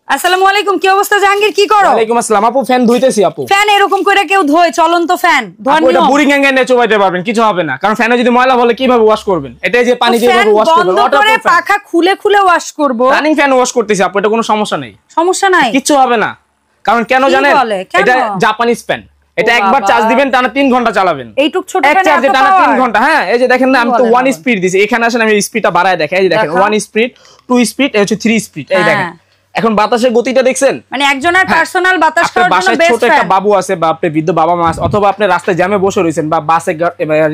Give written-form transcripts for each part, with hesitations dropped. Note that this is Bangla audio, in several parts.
আসসালামু আলাইকুম, কি অবস্থা জাহাঙ্গীর, কি করো? ওয়ালাইকুম আসসালাম আপু, ফ্যান ধুইতেছি আপু। ফ্যান এরকম করে কেউ ধোয়? চলন্ত ফ্যান ধোয়ার নিয়ম? বুড়ি গ্যাঙ্গে নিয়ে চুবাইতে পারবেন, কিছু হবে না, কারণ ফ্যানে যদি ময়লা বলে কিভাবে ওয়াশ করবেন? এটাই যে পানি দিয়ে ওয়াশ করবেন, ওয়াটার করে পাখা খুলে খুলে ওয়াশ করব। রানিং ফ্যান ওয়াশ করতেছি আপু, এটা কোনো সমস্যা নেই। সমস্যা নাই, কিছু হবে না। কারণ কেন জানেন? এটা জাপানিজ ফ্যান, এটা একবার চার্জ দিবেন টানা 3 ঘন্টা চালাবেন। এইটুক ছোট ফ্যান চার্জে টানা 3 ঘন্টা। হ্যাঁ, এই যে দেখেন না, আমি তো 1 স্পিড দিছি। এখানে আসেন আমি স্পিডটা বাড়ায় দেখাই। এই যে দেখেন 1 স্পিড, 2 স্পিড, এই হচ্ছে 3 স্পিড। এই দেখেন এখন বাতাসের গতিটা দেখছেন? মানে একজনের পার্সোনাল বাতাস খাওয়ার জন্য বেস্ট। ছোট একটা বাবু আছে বা আপনি বৃদ্ধ বাবা মা অথবা আপনি রাস্তায় জ্যামে বসে রইছেন বা বাসে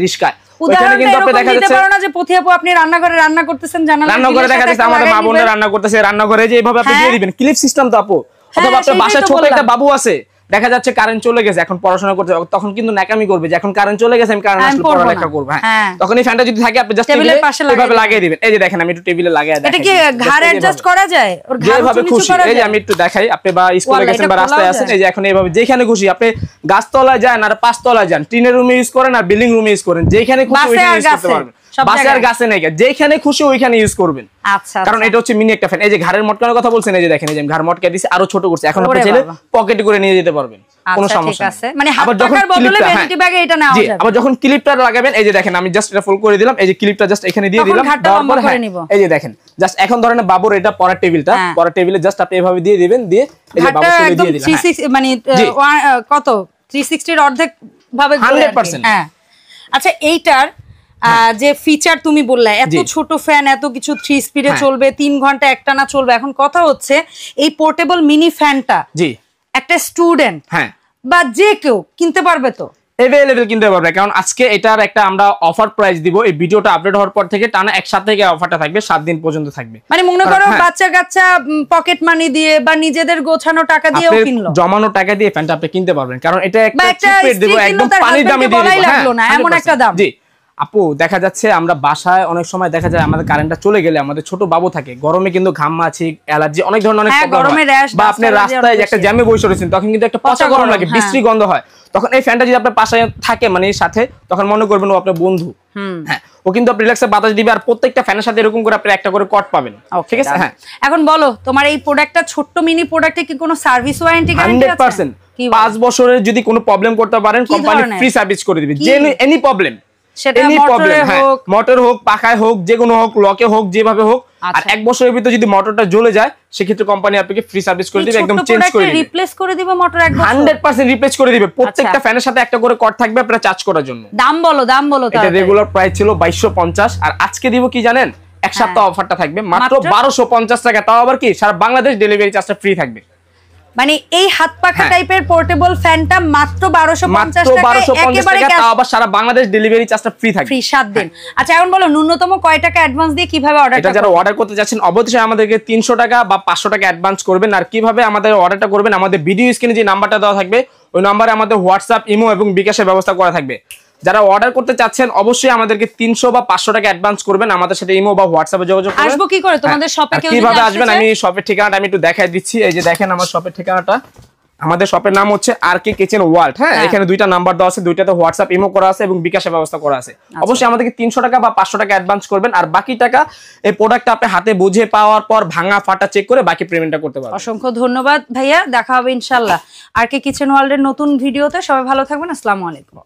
রিস্কায়, ওখানে কিন্তু আপনি দেখা যাচ্ছে পারো না যে পথি আপু আপনি রান্নাঘরে রান্না করতেছেন, জানালা রান্নাঘরে দেখা যাচ্ছে আমাদের মা বোনরা রান্না করতেছে, রান্নাঘরে যে এইভাবে আপনি দিয়ে দিবেন ক্লিপ সিস্টেম তো আপু। অথবা আপনার বাসায় ছোট একটা বাবু আছে, দেখা যাচ্ছে কারেন্ট চলে গেছে, এখন পড়াশোনা করতে, তখন কিন্তু নাকামি করবে যে এখন কারেন্ট চলে গেছে, আমি কারেন্ট আসলে পড়ালেখা করব। হ্যাঁ, তখন এই ফ্যানটা যদি থাকে আপনি জাস্ট টেবিলের পাশে এইভাবে লাগিয়ে দিবেন। এই যে দেখেন আমি একটু টেবিলে লাগিয়ে দেখাই। এটা কি ঘাড় অ্যাডজাস্ট করা যায়? ওর ঘাড় যেভাবে খুশি। এই যে আমি একটু দেখাই, আপনি বা স্কুলে গেছেন বা রাস্তায় আছেন, এই যে এখন এইভাবে যেখানে খুশি আপনি গাছতলায় যান আর 5 তলায় যান, টিনের রুমে ইউজ করেন আর বিল্ডিং রুমে ইউজ করেন, যেখানে খুশি ওইখানে ইউজ করতে পারবেন। বাসার গাছে নাই, যেখানে খুশি ওইখানে ইউজ করবেন। আচ্ছা, কারণ এটা হচ্ছে মিনি একটা ফ্যান। এই যে ঘাড়ের মটকানোর কথা বলছেন, এই যে দেখেন এই যে আমি ঘাড় মটকা দিছি, আরো ছোট করছি, এখন আপনি চাইলে পকেটে করে নিয়ে যেতে পারবেন, কোনো সমস্যা নেই। মানে হাত পাকার বদলে ভ্যানিটি ব্যাগে এটা নাও যাবে। আবার যখন ক্লিপটা লাগাবেন, এই যে দেখেন আমি জাস্ট এটা ফুল করে দিলাম, এই যে ক্লিপটা জাস্ট এখানে দিয়ে দিলাম, তারপর এই যে দেখেন জাস্ট এখন ধরেন বাবুর এটা পড়ার টেবিলটা, পড়ার টেবিলে জাস্ট আপনি এভাবে দিয়ে দিবেন, দিয়ে এই যে বাবু চলে দিয়ে দিলেন। 36 মানে কত 360 এর অর্ধেক ভাবে 100%। হ্যাঁ, আচ্ছা এইটার যে ফিচার তুমি বললে, এত ছোট ফ্যান, এত কিছু 3 স্পিডে চলবে, 3 ঘন্টা একটানা চলবে। এখন কথা হচ্ছে এই পোর্টেবল মিনি ফ্যানটা জি একটা স্টুডেন্ট হ্যাঁ বা যে কেউ কিনতে পারবে তো? अवेलेबल কিনতে পারবে, কারণ আজকে এটার একটা আমরা অফার প্রাইস দিব। এই ভিডিওটা আপডেট হওয়ার পর থেকে টানা এক সাথে থেকে অফারটা থাকবে, 7 দিন পর্যন্ত থাকবে। মানে মনে করো বাচ্চা কাচ্চা পকেট মানি দিয়ে বা নিজেদের গোছানো টাকা দিয়েও কিনলো, জমানো টাকা দিয়ে ফ্যানটা আপনি কিনতে পারবেন, কারণ এটা একটা চিপ রেট দেব, একদম পানির দামে দিয়ে দিব। লাগলো না এমন একটা দাম। জি আপু, দেখা যাচ্ছে আমরা বাসায় অনেক সময় দেখা যায় আমাদের কারেন্টটা চলে গেলে আমাদের ছোট বাবু থাকে, গরমে কিন্তু ঘামমাছি, অ্যালার্জি, অনেক ধরনের অনেক প্রবলেম হয়, বা আপনি রাস্তায় একটা জ্যামে বসে রয়েছেন, তখন কিন্তু একটা পচা গরম লাগে, বিশ্রী গন্ধ হয়। তখন এই ফ্যানটা যদি আপনার পাশে থাকে মানে সাথে, তখন মনে করবেন ও আপনার বন্ধু। হ্যাঁ, ও কিন্তু আপনি রিল্যাক্সে বাতাস দিবে, আর প্রত্যেকটা ফ্যানের সাথে এরকম করে আপনি একটা করে কট পাবেন। ঠিক আছে? হ্যাঁ, এখন বলো তোমার এই প্রোডাক্টটা, ছোট্ট মিনি প্রোডাক্টে কি কোনো সার্ভিস ওয়ারেন্টি গ্যারান্টি আছে? 100%। 5 বছরের যদি কোনো প্রবলেম করতে পারেন, কোম্পানি ফ্রি সার্ভিস করে দিবে, যে এনি প্রবলেম, সেটা মোটর হোক, পাখায় হোক, যে কোনো হোক, লকে হোক, যেভাবে হোক। আর 1 বছরের ভিতরে যদি মোটরটা জ্বলে যায়, সেক্ষেত্রে কোম্পানি আপনাকে ফ্রি সার্ভিস করে দিবে, একদম চেঞ্জ করে দিবে, রিপ্লেস করে দিবে মোটর 100% রিপ্লেস করে দিবে। প্রত্যেকটা ফ্যানের সাথে একটা করে কর্ড থাকবে আপনারা চার্জ করার জন্য। দাম বলো এটা রেগুলার প্রাইস ছিল 2250, আর আজকে দিব কি জানেন, এক সপ্তাহ অফারটা থাকবে মাত্র 1250 টাকা, তাও আবার কি সারা বাংলাদেশ ডেলিভারি চার্জটা ফ্রি থাকবে। মানে এই হাত পাখা টাইপের পোর্টেবল ফ্যানটা মাত্র 1250 টাকা, একেবারে তাও আবার সারা বাংলাদেশ ডেলিভারি চার্জটা ফ্রি থাকবে, ফ্রি 7 দিন। আচ্ছা এখন বলো ন্যূনতম কয় টাকা অ্যাডভান্স দিয়ে কিভাবে অর্ডারটা? এটা যারা অর্ডার করতে যাচ্ছেন অবশ্যই আমাদেরকে 300 টাকা বা 500 টাকা অ্যাডভান্স করবেন। আর কিভাবে আমাদের অর্ডারটা করবেন, আমাদের ভিডিও স্ক্রিনে যে নাম্বারটা দেওয়া থাকবে ওই নম্বরে আমাদের হোয়াটসঅ্যাপ, ইমো এবং বিকাশের ব্যবস্থা করা থাকবে। যারা অর্ডার করতে চাচ্ছেন অবশ্যই আমাদেরকে 300 বা 500 টাকা অ্যাডভান্স করবেন, আমাদের সাথে ইমো বা হোয়াটসঅ্যাপে যোগাযোগ করবেন। আসবো কি করে তোমাদের শপে? কেউ কিভাবে আসবেন আমি শপের ঠিকানাটা আমি একটু দেখাই দিচ্ছি। এই যে দেখেন আমার শপের ঠিকানাটা, আমাদের শপের নাম হচ্ছে আরকে কিচেন ওয়ার্ল্ড। হ্যাঁ, এখানে দুইটা নাম্বার দেওয়া আছে, দুইটাতে হোয়াটসঅ্যাপ, ইমো করা আছে এবং বিকাশের ব্যবস্থা করা আছে। অবশ্যই আমাদেরকে 300 টাকা বা 500 টাকা অ্যাডভান্স করবেন, আর বাকি টাকা এই প্রোডাক্টটা আপনি হাতে বুঝে পাওয়ার পর ভাঙা ফাটা চেক করে বাকি পেমেন্টটা করতে পারবেন। অসংখ্য ধন্যবাদ ভাইয়া, দেখা হবে ইনশাআল্লাহ আরকে কিচেন ওয়ার্ল্ডের নতুন ভিডিওতে। সবাই ভালো থাকবেন, আসসালামু আলাইকুম।